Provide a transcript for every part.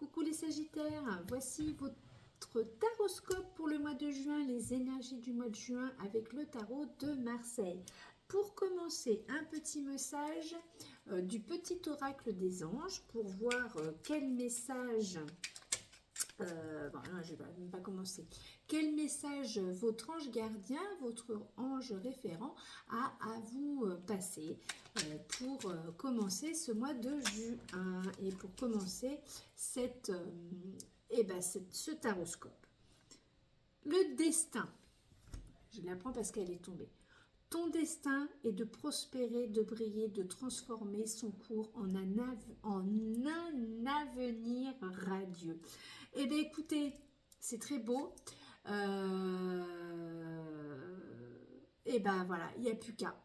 Coucou les Sagittaires, voici votre taroscope pour le mois de juin, les énergies du mois de juin avec le tarot de Marseille. Pour commencer, un petit message du petit oracle des anges pour voir quel message... bon, non, je ne vais même pas commencer. Quel message votre ange gardien, votre ange référent a à vous passer pour commencer ce mois de juin et pour commencer ce taroscope. Le destin, je l'apprends parce qu'elle est tombée. Ton destin est de prospérer, de briller, de transformer son cours en un avenir radieux. Eh bien, écoutez, c'est très beau. Et ben voilà, il n'y a plus qu'à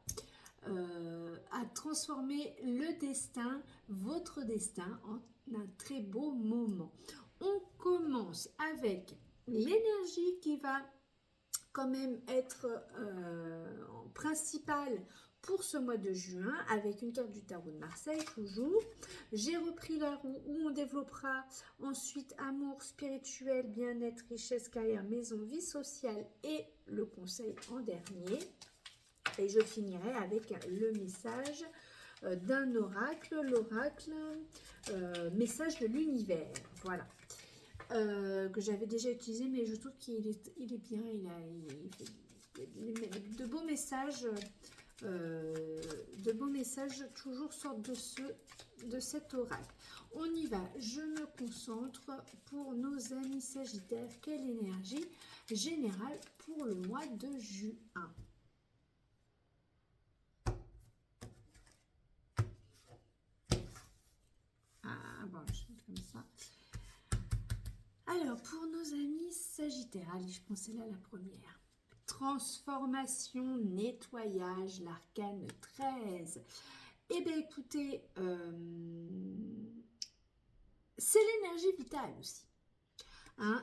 transformer le destin, votre destin, en un très beau moment. On commence avec l'énergie qui va quand même être principale pour ce mois de juin avec une carte du tarot de Marseille toujours. J'ai repris la roue où on développera ensuite amour spirituel, bien-être, richesse, carrière, maison, vie sociale et le conseil en dernier. Et je finirai avec le message d'un oracle, l'oracle message de l'univers. Voilà. Que j'avais déjà utilisé, mais je trouve qu'il est bien, il fait de beaux messages, toujours sortent de cet oracle. On y va, je me concentre pour nos amis Sagittaires, quelle énergie générale pour le mois de juin. Ah bon, je fais comme ça. Alors, pour nos amis Sagittaires, allez, je prends celle-là la première. Transformation, nettoyage, l'arcane 13. Eh bien, écoutez, c'est l'énergie vitale aussi. Hein,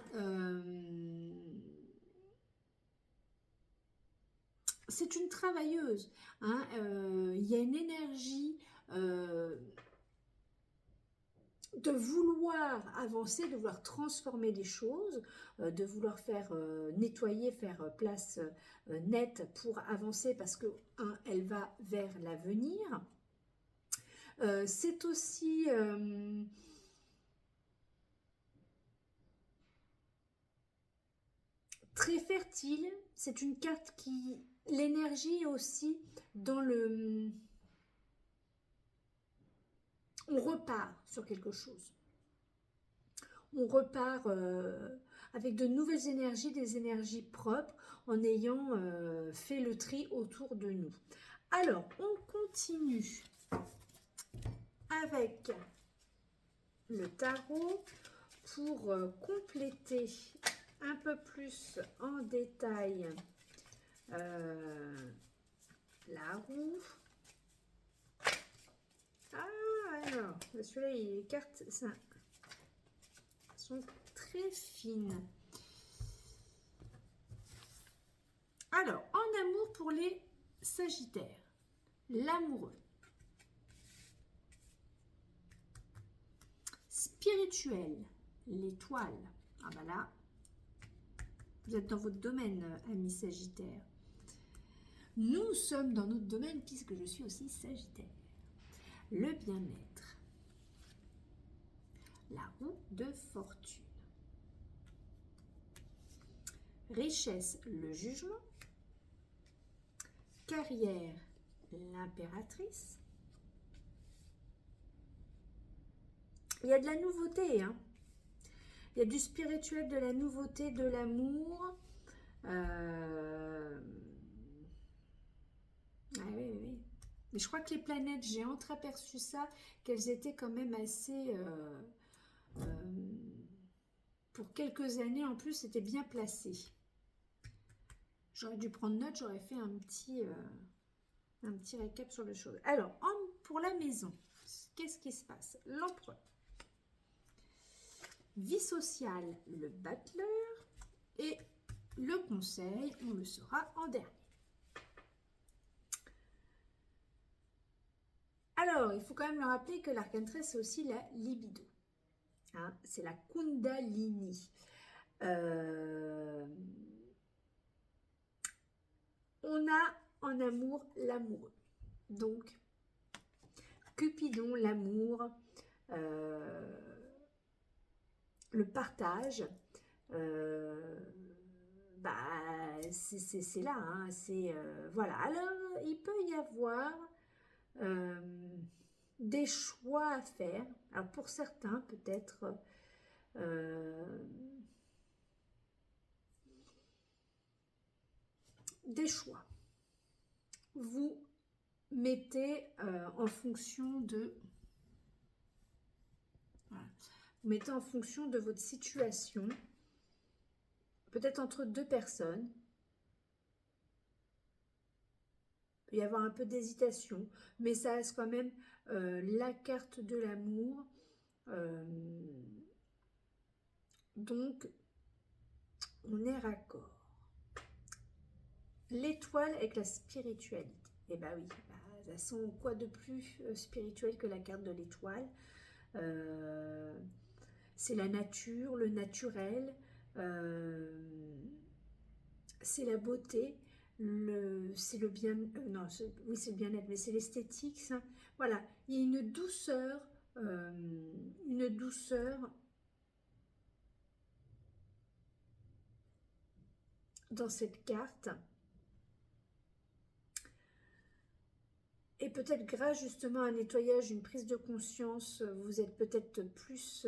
c'est une travailleuse. Hein, il y a une énergie... de vouloir avancer, de vouloir transformer les choses, de vouloir faire nettoyer, faire place nette pour avancer parce que, elle va vers l'avenir. C'est aussi très fertile. C'est une carte qui... L'énergie est aussi dans le... On repart sur quelque chose. On repart avec de nouvelles énergies, des énergies propres, en ayant fait le tri autour de nous. Alors, on continue avec le tarot pour compléter un peu plus en détail la roue. Alors, celui-là, les cartes sont très fines. Alors, en amour pour les Sagittaires, l'amoureux. Spirituel, l'étoile. Ah bah là, vous êtes dans votre domaine, amis Sagittaires. Nous sommes dans notre domaine puisque je suis aussi Sagittaire. Le bien-être, la roue de fortune, richesse, le jugement, carrière, l'impératrice. Il y a de la nouveauté, hein. Il y a du spirituel, de la nouveauté, de l'amour. Ah oui. Mais je crois que les planètes, j'ai entreaperçu ça, qu'elles étaient quand même assez... pour quelques années en plus, c'était bien placé. J'aurais dû prendre note, j'aurais fait un petit récap sur le chose. Alors, pour la maison, qu'est-ce qui se passe? L'empereur. Vie sociale, le battleur. Et le conseil, on le saura en dernier. Alors, il faut quand même le rappeler que l'arcane 13, c'est aussi la libido. hein, c'est la Kundalini. On a en amour l'amoureux. Donc, Cupidon, l'amour, le partage, c'est là, hein, voilà. Alors, il peut y avoir des choix à faire. Alors, pour certains, peut-être des choix. Vous mettez en fonction de... Voilà. Vous mettez en fonction de votre situation, peut-être entre deux personnes. Il peut y avoir un peu d'hésitation, mais ça reste quand même la carte de l'amour. Donc, on est raccord. L'étoile avec la spiritualité. Eh bien oui, de toute façon, quoi de plus spirituel que la carte de l'étoile? C'est la nature, le naturel, c'est la beauté, c'est le bien, non, oui c'est le bien-être, mais c'est l'esthétique, ça. Voilà, il y a une douceur dans cette carte. Et peut-être grâce justement à un nettoyage, une prise de conscience, vous êtes peut-être plus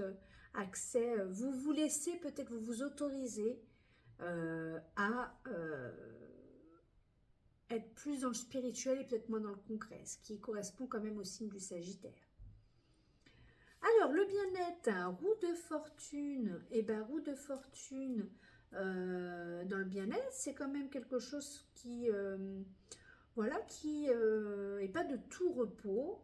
accès, vous vous laissez peut-être, vous vous autorisez à être plus dans le spirituel et peut-être moins dans le concret, ce qui correspond quand même au signe du Sagittaire. Alors, le bien-être, hein, roue de fortune, et bien roue de fortune dans le bien-être, c'est quand même quelque chose qui... voilà, qui n'est pas de tout repos.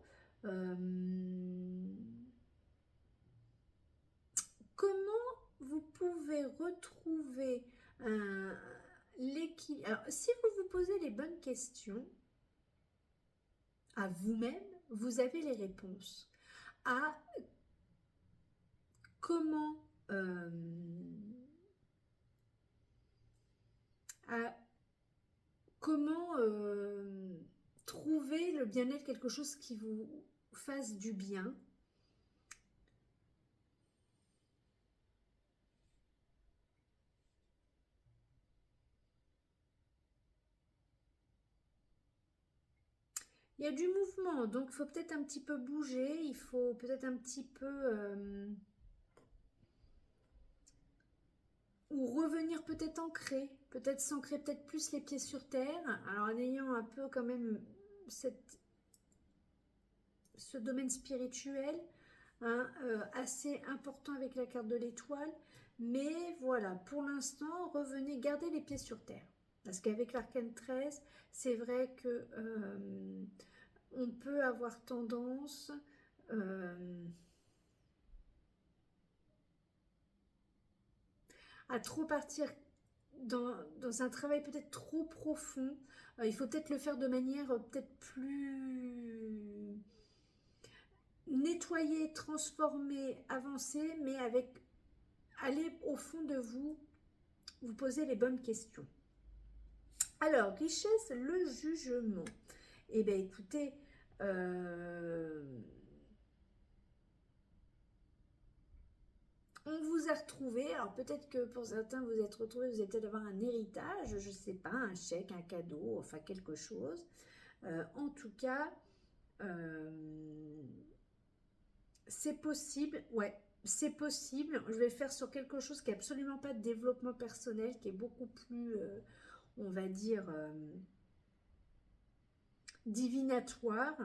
Comment vous pouvez retrouver l'équilibre? Alors, si vous vous posez les bonnes questions à vous-même, vous avez les réponses à comment trouver le bien-être, quelque chose qui vous fasse du bien. Il y a du mouvement, donc il faut peut-être un petit peu bouger, il faut peut-être un petit peu... ou revenir peut-être ancrer, peut-être s'ancrer peut-être plus les pieds sur terre, alors en ayant un peu quand même ce domaine spirituel, hein, assez important avec la carte de l'étoile, mais voilà, pour l'instant, revenez, gardez les pieds sur terre. Parce qu'avec l'arcane 13, c'est vrai que on peut avoir tendance à trop partir dans un travail peut-être trop profond. Il faut peut-être le faire de manière peut-être plus nettoyée, transformée, avancée, mais avec aller au fond de vous, vous poser les bonnes questions. Alors, richesse, le jugement. Eh bien, écoutez, on vous a retrouvé. Alors, peut-être que pour certains, vous êtes retrouvés, vous allez peut-être avoir un héritage, je ne sais pas, un chèque, un cadeau, enfin quelque chose. En tout cas, c'est possible, ouais. C'est possible, je vais le faire sur quelque chose qui n'est absolument pas de développement personnel, qui est beaucoup plus, on va dire, divinatoire.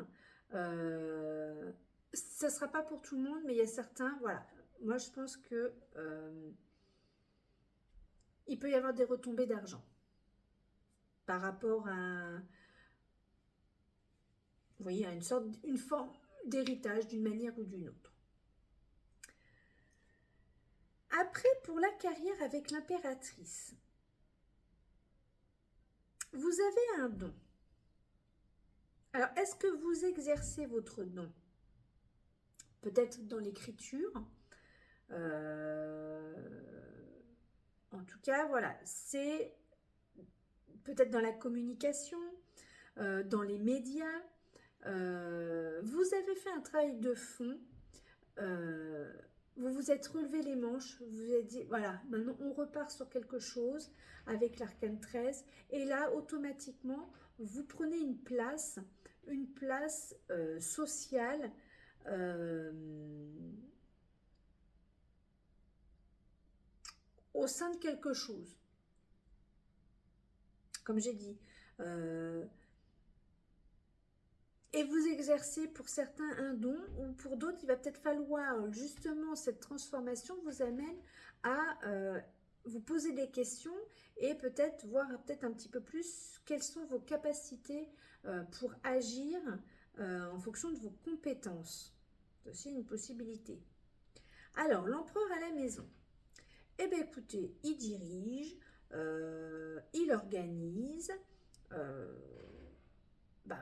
Ça ne sera pas pour tout le monde, mais il y a certains, voilà. Moi, je pense que il peut y avoir des retombées d'argent par rapport à, vous voyez, à une forme d'héritage d'une manière ou d'une autre. Après, pour la carrière avec l'impératrice, vous avez un don. Alors, est-ce que vous exercez votre don? Peut-être dans l'écriture, En tout cas, voilà, c'est peut-être dans la communication, dans les médias. Vous avez fait un travail de fond. Vous vous êtes relevé les manches, vous vous êtes dit, voilà, maintenant on repart sur quelque chose avec l'arcane 13. Et là, automatiquement, vous prenez une place sociale, au sein de quelque chose. Comme j'ai dit. Et vous exercez pour certains un don, ou pour d'autres, il va peut-être falloir, justement, cette transformation vous amène à vous poser des questions et peut-être voir peut-être un petit peu plus quelles sont vos capacités pour agir en fonction de vos compétences. C'est aussi une possibilité. Alors, l'empereur à la maison. Eh bien, écoutez, il dirige, il organise.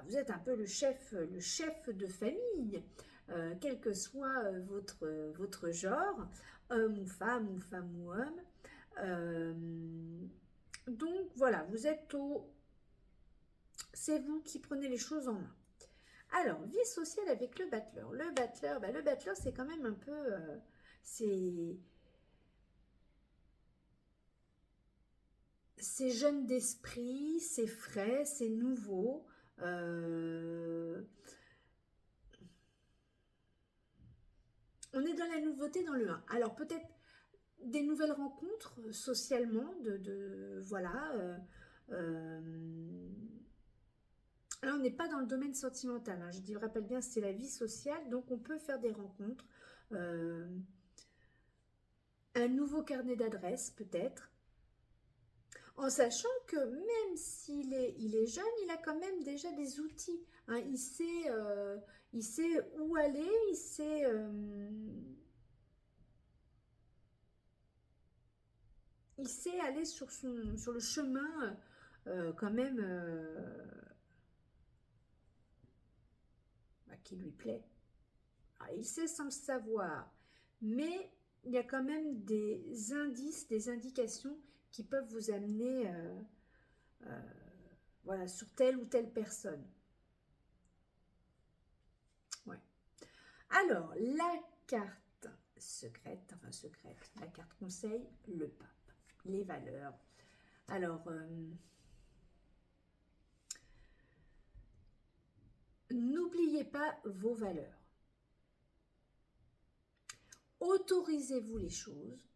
Vous êtes un peu le chef de famille, quel que soit votre genre, homme ou femme ou homme. Donc voilà, vous êtes c'est vous qui prenez les choses en main. Alors, vie sociale avec le battleur. Le battleur, c'est quand même un peu... c'est jeune d'esprit, c'est frais, c'est nouveau. On est dans la nouveauté dans le 1. Alors peut-être des nouvelles rencontres socialement, voilà. Là, on n'est pas dans le domaine sentimental. Hein. Je rappelle bien, c'est la vie sociale, donc on peut faire des rencontres. Un nouveau carnet d'adresses, peut-être. En sachant que même s'il est jeune, il a quand même déjà des outils. Hein. Il sait où aller, il sait aller sur le chemin quand même qui lui plaît. Alors, il sait sans le savoir, mais il y a quand même des indices, des indications qui peuvent vous amener voilà, sur telle ou telle personne. Ouais. Alors, la carte secrète, la carte conseil, le pape, les valeurs. Alors, n'oubliez pas vos valeurs. Autorisez-vous les choses.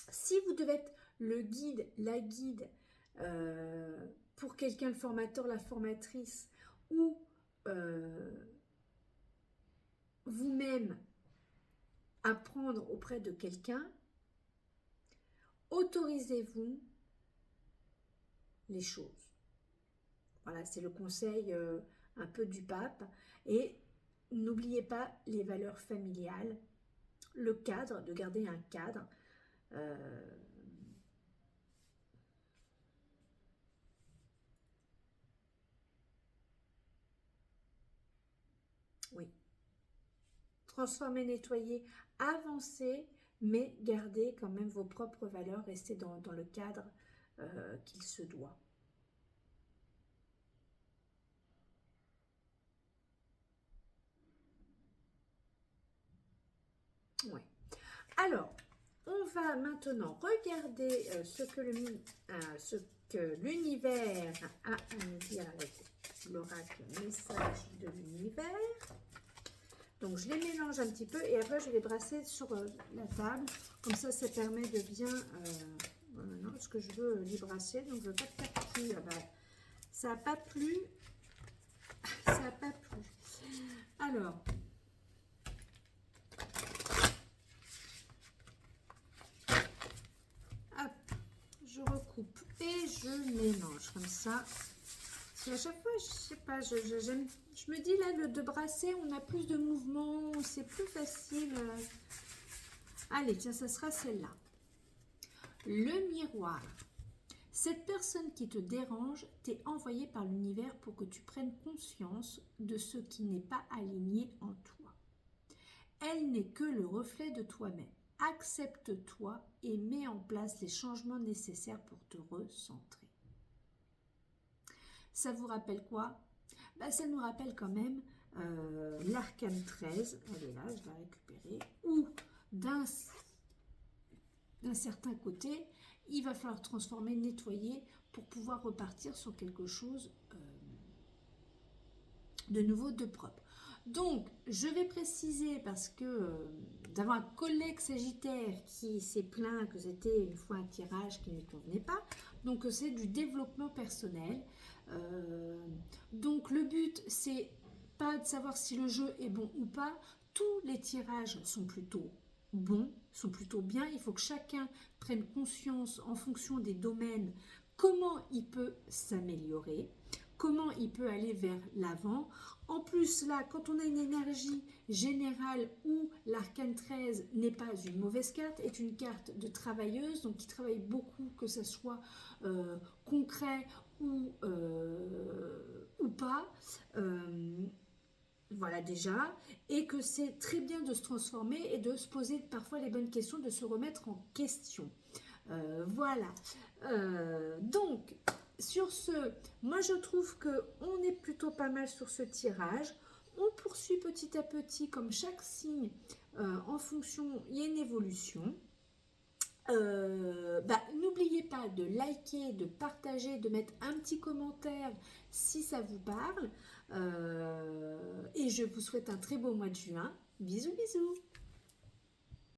Si vous devez être le guide, la guide, pour quelqu'un, le formateur, la formatrice, ou vous-même apprendre auprès de quelqu'un, autorisez-vous les choses. Voilà, c'est le conseil un peu du pape. Et n'oubliez pas les valeurs familiales, le cadre, de garder un cadre. Oui. Transformer, nettoyer, avancer, mais gardez quand même vos propres valeurs, restez dans le cadre qu'il se doit. Ouais. Alors, on va maintenant regarder ce que l'univers a à nous dire avec l'oracle message de l'univers. Donc, je les mélange un petit peu et après, je vais les brasser sur la table. Comme ça, ça permet de bien... maintenant, parce que je veux les brasser, donc je ne veux pas de partie. Ça n'a pas plu. Ça n'a pas plu. Alors... je recoupe et je mélange comme ça. Parce qu'à chaque fois, je sais pas, je me dis là, de brasser, on a plus de mouvement, c'est plus facile. Allez, tiens, ça sera celle-là. Le miroir. Cette personne qui te dérange t'est envoyée par l'univers pour que tu prennes conscience de ce qui n'est pas aligné en toi. Elle n'est que le reflet de toi-même. Accepte-toi et mets en place les changements nécessaires pour te recentrer. Ça vous rappelle quoi? Ça nous rappelle quand même l'arcane 13, elle est là, je vais la récupérer, où d'un certain côté, il va falloir transformer, nettoyer pour pouvoir repartir sur quelque chose de nouveau, de propre. Donc, je vais préciser parce que d'avoir un collègue sagittaire qui s'est plaint que c'était une fois un tirage qui ne lui convenait pas, donc c'est du développement personnel. Donc, le but, c'est pas de savoir si le jeu est bon ou pas. Tous les tirages sont plutôt bons, sont plutôt bien. Il faut que chacun prenne conscience en fonction des domaines comment il peut s'améliorer, comment il peut aller vers l'avant. En plus, là, quand on a une énergie générale où l'arcane 13 n'est pas une mauvaise carte, est une carte de travailleuse, donc qui travaille beaucoup, que ce soit concret ou pas. Voilà déjà, et que c'est très bien de se transformer et de se poser parfois les bonnes questions, de se remettre en question. Voilà. Donc, sur ce, moi je trouve qu'on est plutôt pas mal sur ce tirage. On poursuit petit à petit, comme chaque signe, en fonction, il y a une évolution. N'oubliez pas de liker, de partager, de mettre un petit commentaire si ça vous parle. Et je vous souhaite un très beau mois de juin. Bisous, bisous!